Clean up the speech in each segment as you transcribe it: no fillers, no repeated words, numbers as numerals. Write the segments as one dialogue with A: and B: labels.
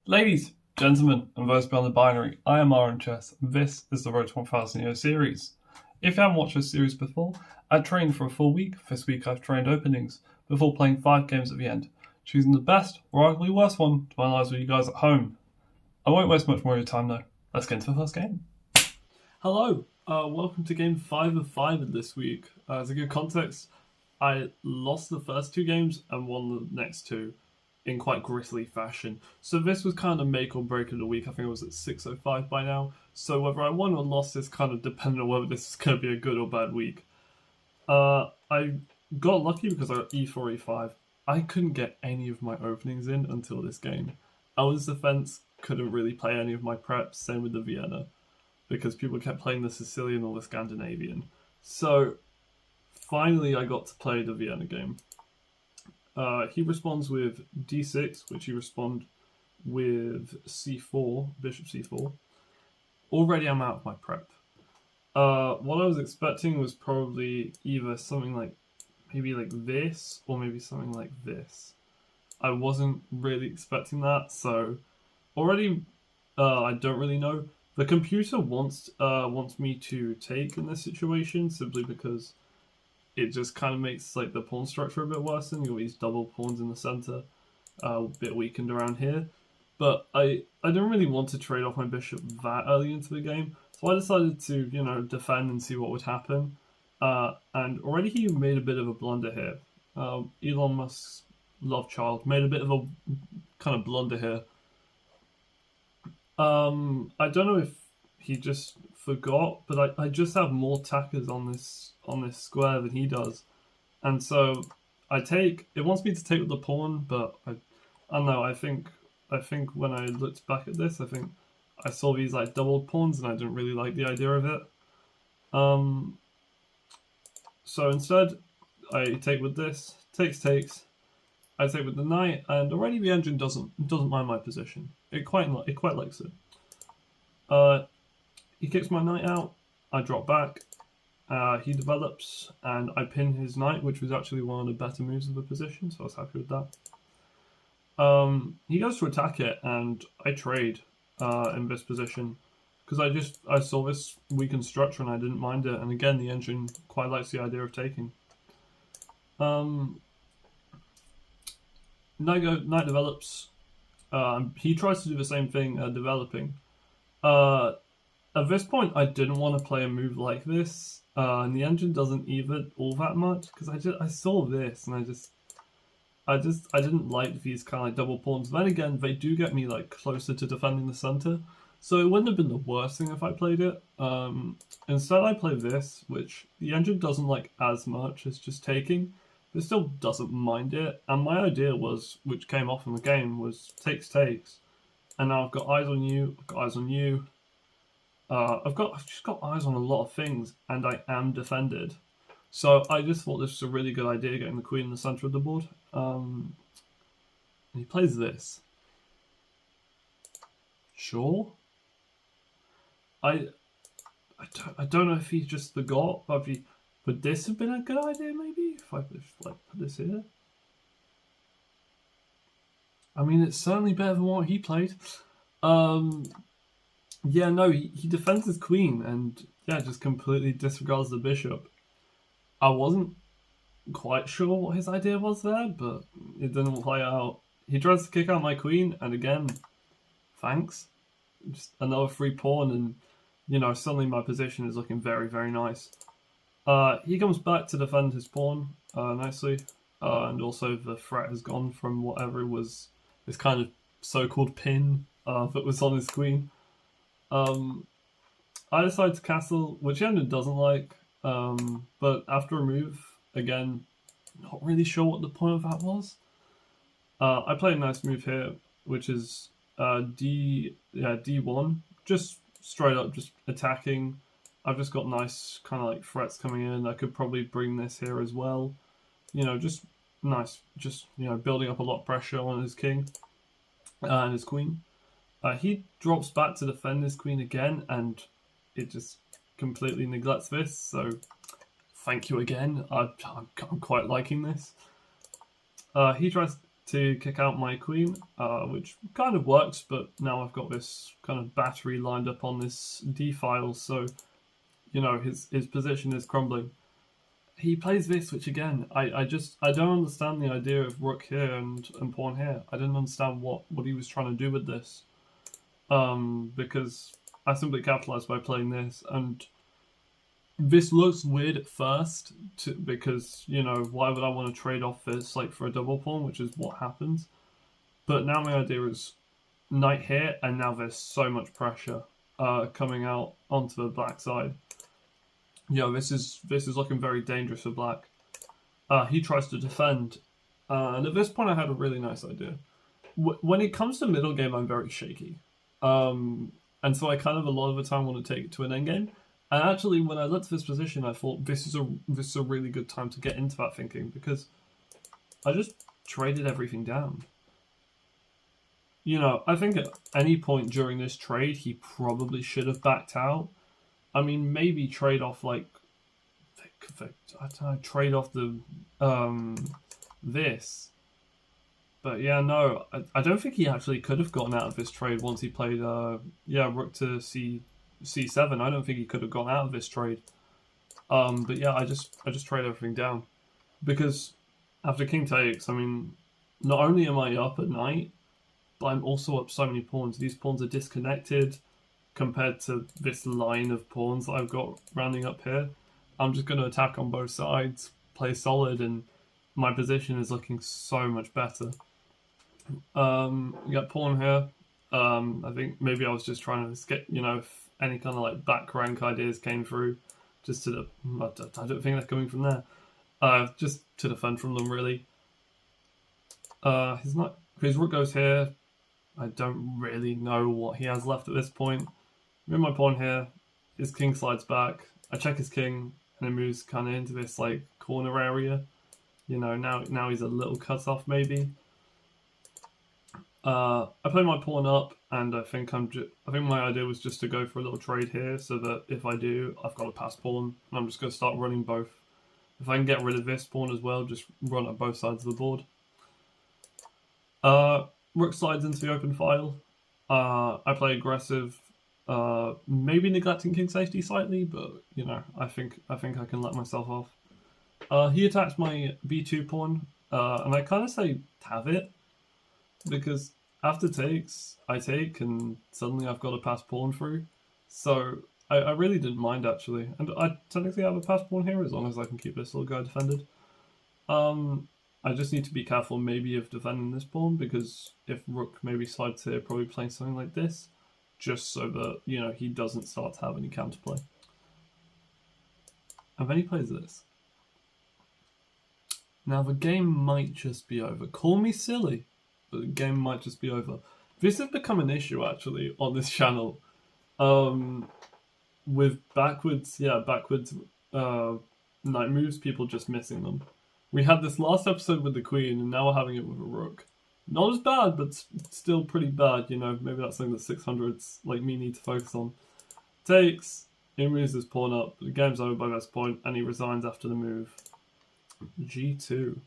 A: Ladies, gentlemen, and those beyond the binary, I am Aaron Chess, and this is the Road to 1000 Year series. If you haven't watched this series before, I trained for a full week. This week I've trained openings, before playing 5 games at the end, choosing the best or arguably worst one to analyse with you guys at home. I won't waste much more of your time though. Let's get into the first game. Hello, welcome to game 5 of 5 of this week. As a good context, I lost the first 2 games and won the next 2 in quite grisly fashion. So this was kind of make or break of the week. I think it was at 6:05 by now. So whether I won or lost is kind of dependent on whether this is going to be a good or bad week. I got lucky because I got E4, E5. I couldn't get any of my openings in until this game. Elder's Defense couldn't really play any of my preps, same with the Vienna, because people kept playing the Sicilian or the Scandinavian. So finally I got to play the Vienna game. He responds with d6, which he responds with c4, bishop c4. Already I'm out of my prep. What I was expecting was probably either something like, maybe like this, or maybe something like this. I wasn't really expecting that, so already I don't really know. The computer wants me to take in this situation simply because it just kind of makes like the pawn structure a bit worse, and you got these double pawns in the center, a bit weakened around here. But I don't really want to trade off my bishop that early into the game, so I decided to defend and see what would happen. And already he made a bit of a blunder here. Elon Musk's love child made a bit of a kind of blunder here. I don't know if he just forgot, but I just have more tackers on this square than he does, and so I take. It wants me to take with the pawn, but I don't know. I think when I looked back at this, I think I saw these like doubled pawns, and I didn't really like the idea of it. So instead, I take with this. Takes. I take with the knight, and already the engine doesn't mind my position. It quite likes it. He kicks my knight out. I drop back. He develops, and I pin his knight, which was actually one of the better moves of the position, so I was happy with that. He goes to attack it, and I trade in this position because I saw this weakened structure and I didn't mind it. And again, the engine quite likes the idea of taking. Knight develops. He tries to do the same thing, developing. At this point, I didn't want to play a move like this, and the engine doesn't either all that much because I saw this and I didn't like these kind of like double pawns. Then again, they do get me like closer to defending the center, so it wouldn't have been the worst thing if I played it. Instead, I play this, which the engine doesn't like as much as just taking, but still doesn't mind it. And my idea was, which came off in the game, was takes, and now I've got eyes on you. I've got eyes on you. I've just got eyes on a lot of things, and I am defended. So I just thought this was a really good idea, getting the queen in the center of the board. And he plays this. Sure. I don't know if he just forgot, but would this have been a good idea maybe if I put this here? I mean, it's certainly better than what he played. Yeah, no, he defends his queen and just completely disregards the bishop. I wasn't quite sure what his idea was there, but it didn't play out. He tries to kick out my queen, and again, thanks. Just another free pawn, and suddenly my position is looking very, very nice. He comes back to defend his pawn nicely, and also the threat has gone from whatever was this kind of so-called pin that was on his queen. I decide to castle, which the engine doesn't like, but after a move, again, not really sure what the point of that was. I play a nice move here, which is D1, just straight up, just attacking. I've just got nice kind of like threats coming in. I could probably bring this here as well. Just nice, just building up a lot of pressure on his king and his queen. He drops back to defend his queen again, and it just completely neglects this, so thank you again. I'm quite liking this. He tries to kick out my queen, which kind of works, but now I've got this kind of battery lined up on this d-file, so, you know, his position is crumbling. He plays this, which again, I don't understand the idea of rook here and pawn here. I didn't understand what he was trying to do with this. Because I simply capitalized by playing this, and this looks weird at first, because, you know, why would I want to trade off this like for a double pawn, which is what happens. But now my idea is knight here, and now there's so much pressure coming out onto the black side. Yeah, this is looking very dangerous for black. He tries to defend, and at this point I had a really nice idea. When it comes to middle game, I'm very shaky. And so I kind of a lot of the time want to take it to an endgame. And actually, when I looked at this position, I thought this is a really good time to get into that thinking, because I just traded everything down. You know, I think at any point during this trade, he probably should have backed out. I mean, maybe trade off like, I don't know, trade off the this. But yeah, no, I don't think he actually could have gotten out of this trade once he played, rook to c7. I don't think he could have gotten out of this trade. But yeah, I just trade everything down, because after king takes, I mean, not only am I up at knight, but I'm also up so many pawns. These pawns are disconnected compared to this line of pawns that I've got rounding up here. I'm just going to attack on both sides, play solid, and my position is looking so much better. We got pawn here. I think maybe I was just trying to get, you know, if any kind of like back rank ideas came through, just to I don't think they're coming from there. Just to defend from them, really. His rook goes here. I don't really know what he has left at this point. I'm in my pawn here. His king slides back. I check his king, and it moves kind of into this like corner area. You know, now he's a little cut off maybe. I play my pawn up, and I think my idea was just to go for a little trade here, so that if I do, I've got a pass pawn, and I'm just going to start running both. If I can get rid of this pawn as well, just run up both sides of the board. Rook slides into the open file. I play aggressive, maybe neglecting king safety slightly, but you know, I think I can let myself off. He attacks my b2 pawn, and I kind of say have it, because after takes, I take, and suddenly I've got a pass pawn through. So I really didn't mind, actually. And I technically have a pass pawn here, as long as I can keep this little guy defended. I just need to be careful maybe of defending this pawn, because if rook maybe slides here, probably playing something like this, just so that, you know, he doesn't start to have any counterplay. And then he plays this. Now the game might just be over. Call me silly, but the game might just be over. This has become an issue, actually, on this channel. With backwards knight moves, people just missing them. We had this last episode with the queen, and now we're having it with a rook. Not as bad, but still pretty bad, you know. Maybe that's something that 600s like me need to focus on. Takes, he moves his pawn up, the game's over by this point, and he resigns after the move. G2.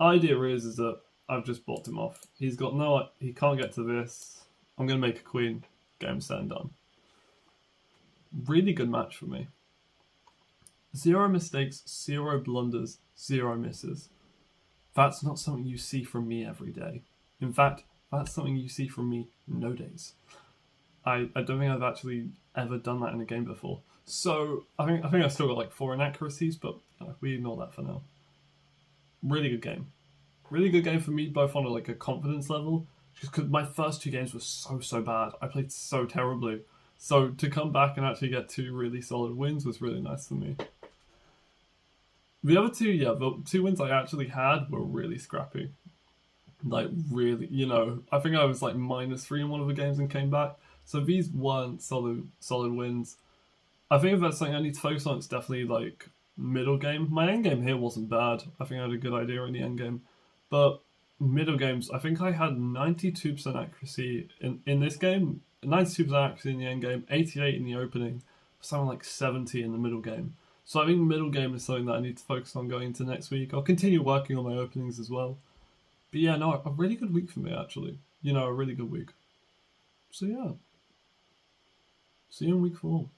A: Idea is that I've just blocked him off. He's got he can't get to this. I'm going to make a queen. Game set and done. Really good match for me. 0 mistakes, 0 blunders, 0 misses. That's not something you see from me every day. In fact, that's something you see from me no days. I don't think I've actually ever done that in a game before. So I think I've still got like 4 inaccuracies, but we ignore that for now. Really good game. Really good game for me, both on a confidence level, just because my first 2 games were so bad. I played so terribly. So to come back and actually get 2 really solid wins was really nice for me. The other 2, the 2 wins I actually had were really scrappy. Like, really, you know, I think I was like -3 in one of the games and came back. So these weren't solid wins. I think if that's something I need to focus on, it's definitely like middle game. My end game here wasn't bad. I think I had a good idea in the end game. But middle games, I think I had 92% accuracy in this game, 92% accuracy in the end game, 88 in the opening, something like 70 in the middle game. So I think middle game is something that I need to focus on going into next week. I'll continue working on my openings as well. But yeah, no, a really good week for me, actually. You know, a really good week. So yeah. See you in week 4.